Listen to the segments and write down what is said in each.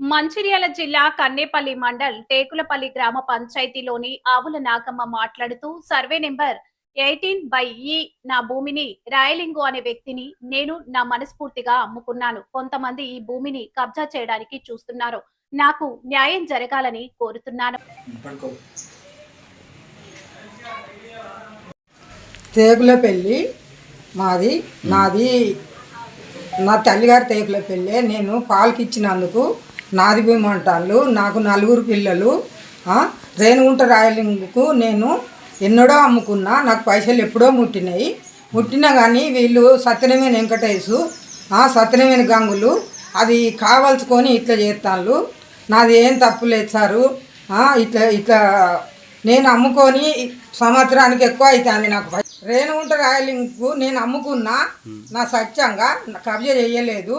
మంచిర్యాల జిల్లా కన్నేపల్లి మండల్ టేకులపల్లి గ్రామ పంచాయతీలోని ఆవుల నాగమ్మ మాట్లాడుతూ సర్వే నెంబర్ 18/E నా భూమిని రాయలింగు అనే వ్యక్తిని నేను నా మనస్ఫూర్తిగా అమ్ముకున్నాను. కొంతమంది ఈ భూమిని కబ్జా చేయడానికి చూస్తున్నారు. నాకు న్యాయం జరగాలని కోరుతున్నాను. టేకులపల్లి మాది నాది నా తల్లిగారి టేకులపల్లి. నేను పాలకి ఇచ్చినందుకు నాది భూమి అంటాను. నాకు 4 పిల్లలు. రేణుగుంట రాయలింగుకు నేను ఎన్నడో అమ్ముకున్నా. నాకు పైసలు ఎప్పుడో ముట్టినా కానీ వీళ్ళు సత్యనమైన వెంకటేశు సత్యనమైన గంగులు అది కావాల్సుకొని ఇట్లా చేస్తాను. నాది ఏం తప్పు లేదు సారు. ఇట్లా నేను అమ్ముకొని సంవత్సరానికి ఎక్కువ అవుతుంది. నాకు రేణుగుంట రాయలింగుకు నేను అమ్ముకున్నా. నా సత్యంగా కబ్జా చేయలేదు.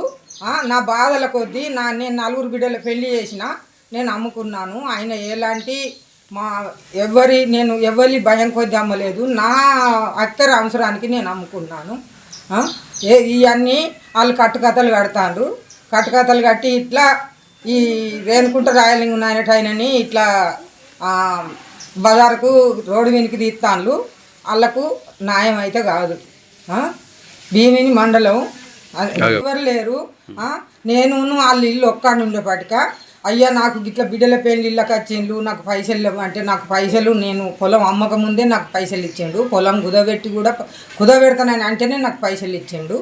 నా బాధల కొద్దీ నేను 4 బిడ్డల పెళ్లి చేసిన నేను అమ్ముకున్నాను. ఆయన ఎలాంటి నేను ఎవరి భయం కొద్దీ అమ్మలేదు. నా అక్కర అవసరానికి నేను అమ్ముకున్నాను. ఇవన్నీ వాళ్ళు కట్టుకథలు కడతారు. కట్టుకథలు కట్టి ఇట్లా ఈ రేణుగుంట రాయలింగు నాయనటైనని ఇట్లా బజారుకు రోడ్డు వెనుక తీస్తాను. వాళ్ళకు న్యాయం అయితే కాదు. భీమిని మండలం ఎవరు లేరు. నేను వాళ్ళు ఇల్లు ఒక్కడి ఉండేపాటిక అయ్యా నాకు గిట్ల బిడ్డల పెళ్ళి ఇళ్ళకి వచ్చిండు, నాకు పైసలు లేవు అంటే నాకు పైసలు నేను పొలం అమ్మక ముందే నాకు పైసలు ఇచ్చిండు. పొలం కుదబెట్టి కూడా కుదబెడతానని అంటేనే నాకు పైసలు ఇచ్చిండు.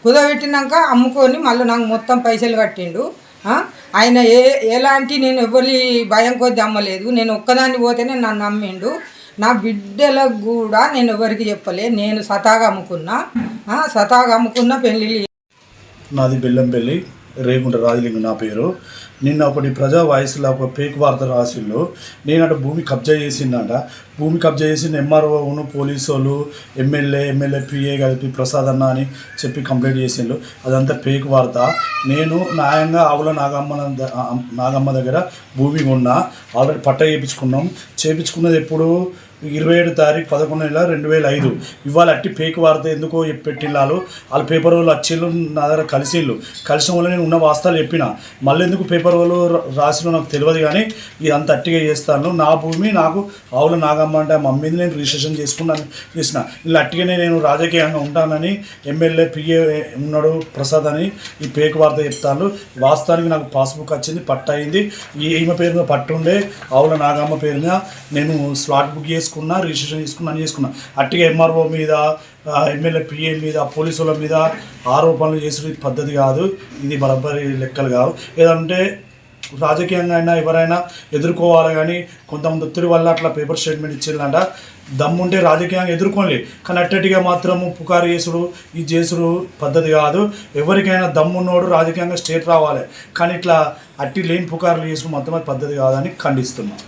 కుదబెట్టినాక అమ్ముకొని మళ్ళీ నాకు మొత్తం పైసలు కట్టిండు. ఆయన ఎలాంటి నేను ఎవరి భయం కొద్ది అమ్మలేదు. నేను ఒక్కదాన్ని పోతేనే నన్ను నమ్మిండు. నా బిడ్డలకు కూడా నేను ఎవరికి చెప్పలే. నేను సతాగా అమ్ముకున్న పెళ్ళి. నాది బెల్లంపల్లి రేగుంట రాజలింగం నా పేరు. నిన్న ఒకటి ప్రజా వాయిస్లో ఒక ఫేక్ వార్త రాసిళ్ళు. నేనట భూమి కబ్జా చేసిందట. భూమి కబ్జా చేసిన ఎంఆర్ఓను పోలీసు వాళ్ళు ఎమ్మెల్యే పిఏ కలిపి ప్రసాద్ అన్న అని చెప్పి కంప్లైంట్ చేసిండ్రు. అదంతా ఫేక్ వార్త. నేను న్యాయంగా ఆవుల నాగమ్మ దగ్గర భూమి కొన్నా. ఆల్రెడీ పట్ట చేయించుకున్నది ఎప్పుడు 27 తారీఖు 11/2005. ఇవాళ అట్టి ఫేక్ వార్త ఎందుకో పెట్టిళ్ళు. వాళ్ళ పేపర్ వాళ్ళు వచ్చిళ్ళు నా దగ్గర కలిసిన వల్ల నేను ఉన్న వాస్తవాలు చెప్పిన. మళ్ళీ ఎందుకు పేపర్ వాళ్ళు రాసిలో నాకు తెలియదు. కానీ ఇదంతా అట్టిగా చేస్తాను. నా భూమి నాకు ఆవుల నాగమ్మ అంటే మమ్మీది నేను రిజిస్ట్రేషన్ చేసిన. ఇలా అట్టిగానే నేను రాజకీయంగా ఉంటానని ఎమ్మెల్యే పిఏ ఉన్నాడు ప్రసాద్ అని ఈ ఫేక్ వార్త చెప్తాను. వాస్తవానికి నాకు పాస్బుక్ వచ్చింది, పట్ట అయింది. ఈమె పేరు మీద పట్టు ఉండే ఆవుల నాగమ్మ పేరు మీద నేను స్లాట్ బుక్ రిజిస్ట్రేషన్ చేసుకున్నా. అట్టిగా ఎంఆర్ఓ మీద ఎమ్మెల్యే పిఏ మీద పోలీసుల మీద ఆరోపణలు చేసే పద్ధతి కాదు. ఇది బరాబరి లెక్కలు కాదు. ఏదంటే రాజకీయంగా అయినా ఎవరైనా ఎదుర్కోవాలి. కానీ కొంతమంది ఒత్తిడి వల్ల అట్లా పేపర్ స్టేట్మెంట్ ఇచ్చిందంట. దమ్ముంటే రాజకీయంగా ఎదుర్కోలే. కానీ అట్టటిగా మాత్రము పుకారు చేసుడు ఈ చేసుడు పద్ధతి కాదు. ఎవరికైనా దమ్మున్నోడు రాజకీయంగా స్టేట్ రావాలి. కానీ ఇట్లా అట్టి లేని పుకారులు చేసుడు మొత్తం పద్ధతి కాదని ఖండిస్తున్నాం.